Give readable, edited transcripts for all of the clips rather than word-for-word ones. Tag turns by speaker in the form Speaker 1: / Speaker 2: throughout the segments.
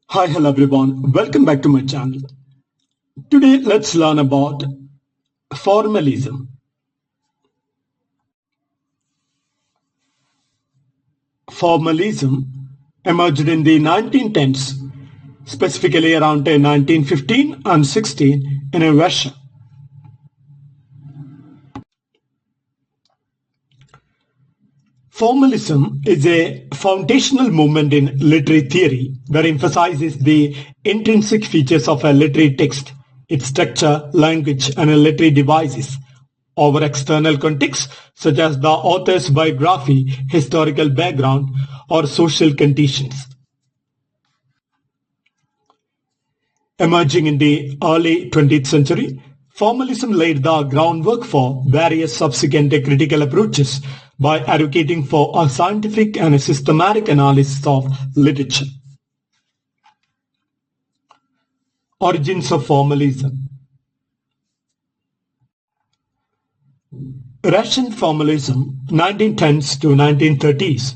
Speaker 1: Hi, hello everyone. Welcome back to my channel. Today, let's learn about formalism. Formalism emerged in the 1910s, specifically around 1915 and 16 in Russia. Formalism is a foundational movement in literary theory that emphasizes the intrinsic features of a literary text, its structure, language, and literary devices, over external contexts such as the author's biography, historical background, or social conditions. Emerging in the early 20th century, formalism laid the groundwork for various subsequent critical approaches by advocating for a scientific and systematic analysis of literature. Origins of formalism. Russian formalism, 1910s to 1930s.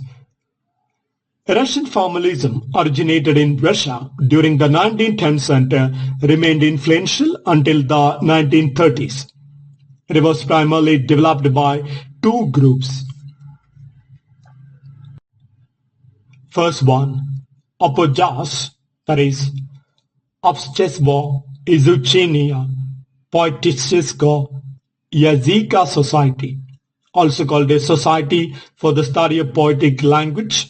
Speaker 1: Russian formalism originated in Russia during the 1910s and remained influential until the 1930s. It was primarily developed by two groups. First one, Opojas, that is, Общество изучения поэтического языка Society, also called a Society for the Study of Poetic Language,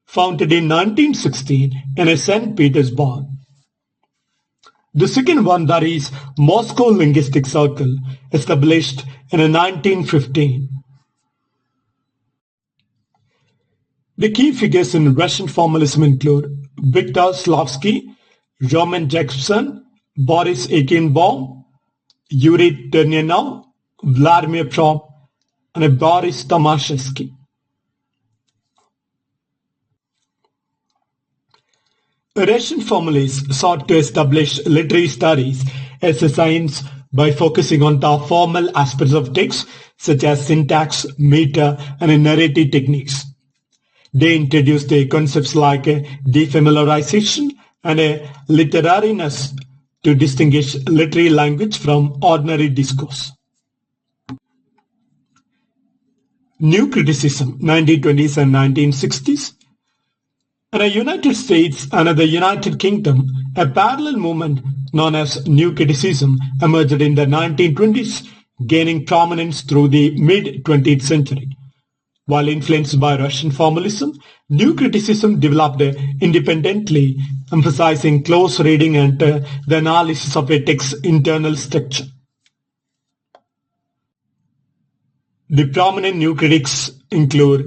Speaker 1: founded in 1916 in St. Petersburg. The second one, that is Moscow Linguistic Circle, established in 1915. The key figures in Russian formalism include Viktor Slavsky, Roman Jacobson, Boris Akinbaum, Yuri Ternyanov, Vladimir Prop, and Boris Tomaszewski. Russian formalists sought to establish literary studies as a science by focusing on the formal aspects of text such as syntax, meter, and narrative techniques. They introduced concepts like defamiliarization and literariness to distinguish literary language from ordinary discourse. New criticism, 1920s and 1960s. In the United States and the United Kingdom, a parallel movement known as New Criticism emerged in the 1920s, gaining prominence through the mid-20th century. While influenced by Russian formalism, New Criticism developed independently, emphasizing close reading and the analysis of a text's internal structure. The prominent new critics include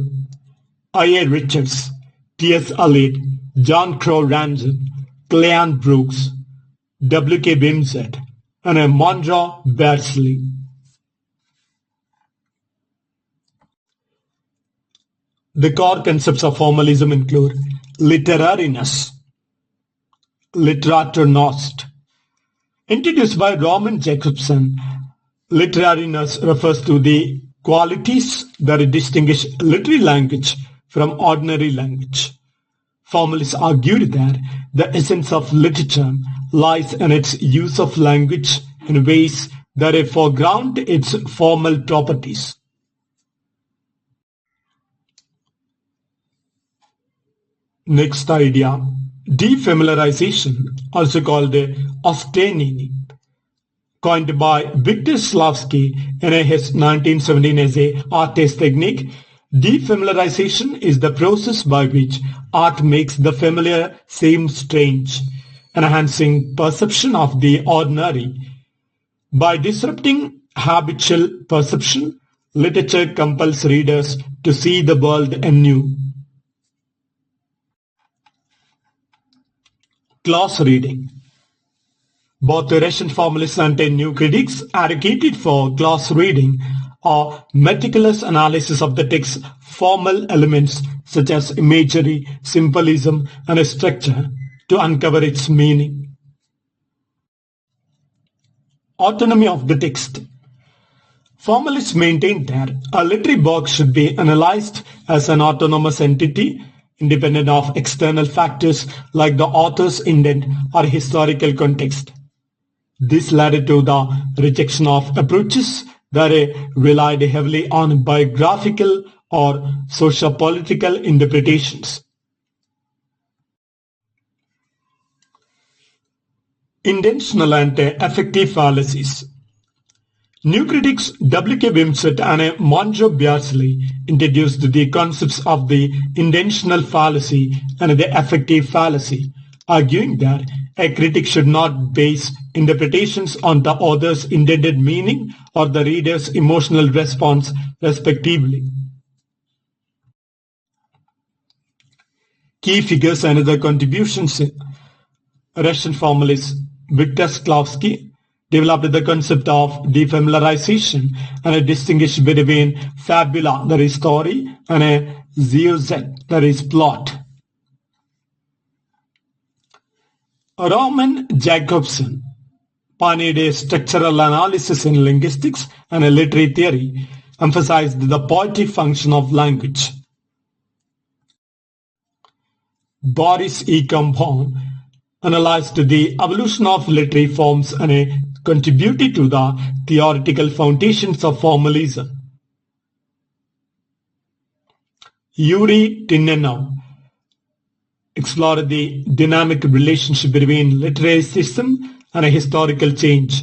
Speaker 1: I.A. Richards, T.S. Eliot, John Crowe Ramsden, Cleon Brooks, W.K. Bimset, and Monroe Beardsley. The core concepts of formalism include literariness, literaturnost. Introduced by Roman Jacobson, literariness refers to the qualities that distinguish literary language from ordinary language. Formalists argued that the essence of literature lies in its use of language in ways that foreground its formal properties. Next idea, defamiliarization, also called osteniny, coined by Viktor Slavsky in his 1917 essay Art as Technique. Defamiliarization is the process by which art makes the familiar seem strange, enhancing perception of the ordinary. By disrupting habitual perception, literature compels readers to see the world anew. Close reading. Both the Russian formalists and new critics advocated for close reading or meticulous analysis of the text's formal elements such as imagery, symbolism, and structure to uncover its meaning. Autonomy of the text. Formalists maintained that a literary work should be analyzed as an autonomous entity independent of external factors like the author's intent or historical context. This led to the rejection of approaches that relied heavily on biographical or socio-political interpretations. Intentional and affective fallacies. New critics W. K. Wimsatt and Monjo Beardsley introduced the concepts of the intentional fallacy and the affective fallacy, arguing that a critic should not base interpretations on the author's intended meaning or the reader's emotional response, respectively. Key figures and other contributions. Russian formalist Viktor Shklovsky developed the concept of defamiliarization and distinguished between fabula, that is story, and a zeuxet, that is plot. Roman Jacobson pioneered a structural analysis in linguistics and a literary theory, emphasized the poetic function of language. Boris E. Kamphon analyzed the evolution of literary forms and contributed to the theoretical foundations of formalism. Yuri Tinenov explored the dynamic relationship between literary system and a historical change.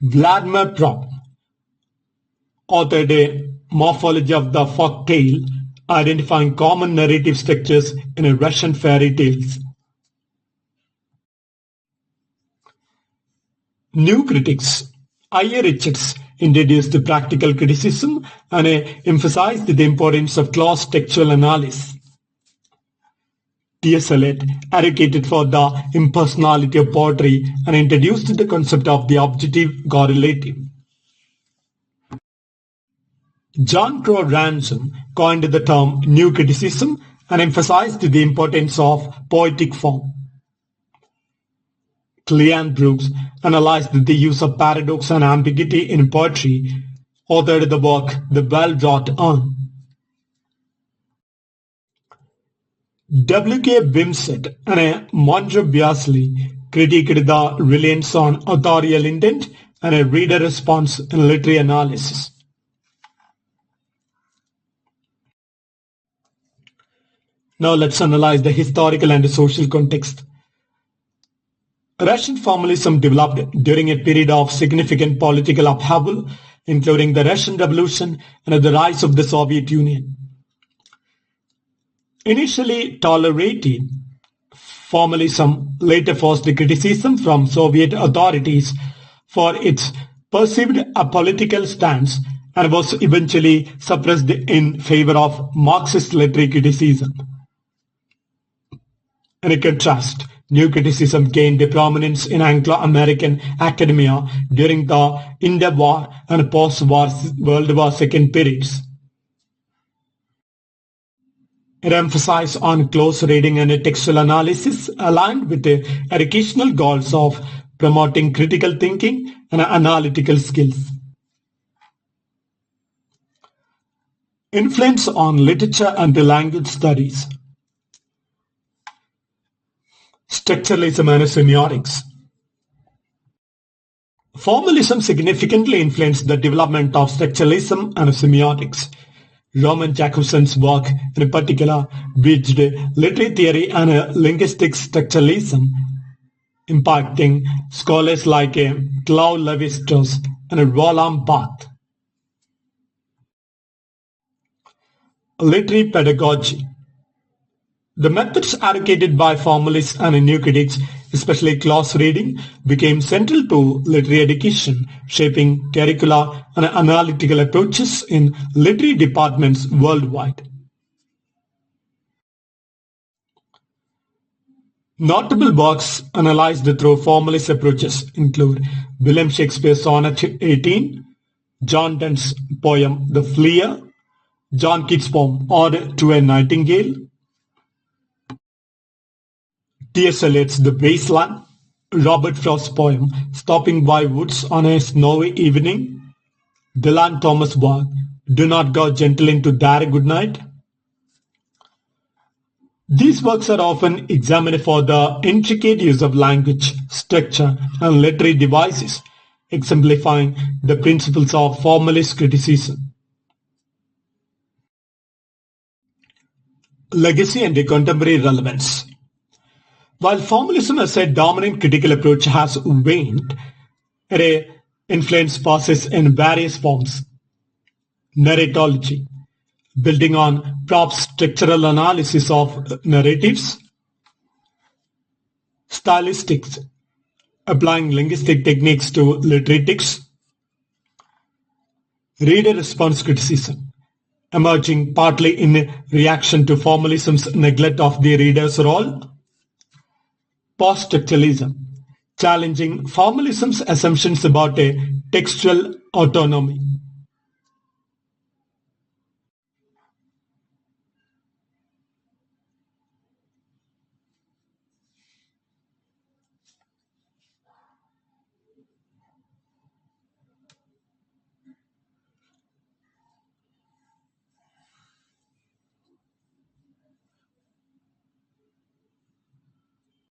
Speaker 1: Vladimir Prop authored a morphology of the folk tale, identifying common narrative structures in Russian fairy tales. New critics. I.A. Richards introduced practical criticism and emphasized the importance of close textual analysis. T.S. Eliot advocated for the impersonality of poetry and introduced the concept of the objective correlative. John Crowe Ransom coined the term New Criticism and emphasized the importance of poetic form. Cleanne Brooks analyzed the use of paradox and ambiguity in poetry, authored the work The Well-Wrought Urn. W. K. Wimsatt and Monjo Beardsley critiqued the reliance on authorial intent and a reader response in literary analysis. Now let's analyze the historical and social context. Russian formalism developed during a period of significant political upheaval, including the Russian Revolution and the rise of the Soviet Union. Initially tolerated, formalism later forced criticism from Soviet authorities for its perceived apolitical stance and was eventually suppressed in favor of Marxist literary criticism. In contrast, new criticism gained prominence in Anglo-American academia during the interwar and post-war World War II periods. It emphasized on close reading and textual analysis aligned with the educational goals of promoting critical thinking and analytical skills. Influence on literature and language studies. Structuralism and semiotics. Formalism significantly influenced the development of structuralism and semiotics. Roman Jacobson's work, in particular, bridged literary theory and linguistic structuralism, impacting scholars like Claude Lévi-Strauss and Roland Barthes. Literary pedagogy. The methods advocated by formalists and new critics, especially close reading, became central to literary education, shaping curricula and analytical approaches in literary departments worldwide. Notable works analyzed through formalist approaches include William Shakespeare's Sonnet 18, John Donne's poem The Fleer, John Keats' poem Ode to a Nightingale, T.S. Eliot's The Waste Land, Robert Frost's poem Stopping by Woods on a Snowy Evening, Dylan Thomas' work Do Not Go Gentle into There Good Night, These works are often examined for the intricate use of language, structure, and literary devices, exemplifying the principles of formalist criticism. Legacy and contemporary relevance. While formalism as a dominant critical approach has waned, its influence passes in various forms. Narratology, building on Propp's structural analysis of narratives. Stylistics, applying linguistic techniques to literary texts. Reader response criticism, emerging partly in reaction to formalism's neglect of the reader's role. Post-structuralism, challenging formalism's assumptions about a textual autonomy.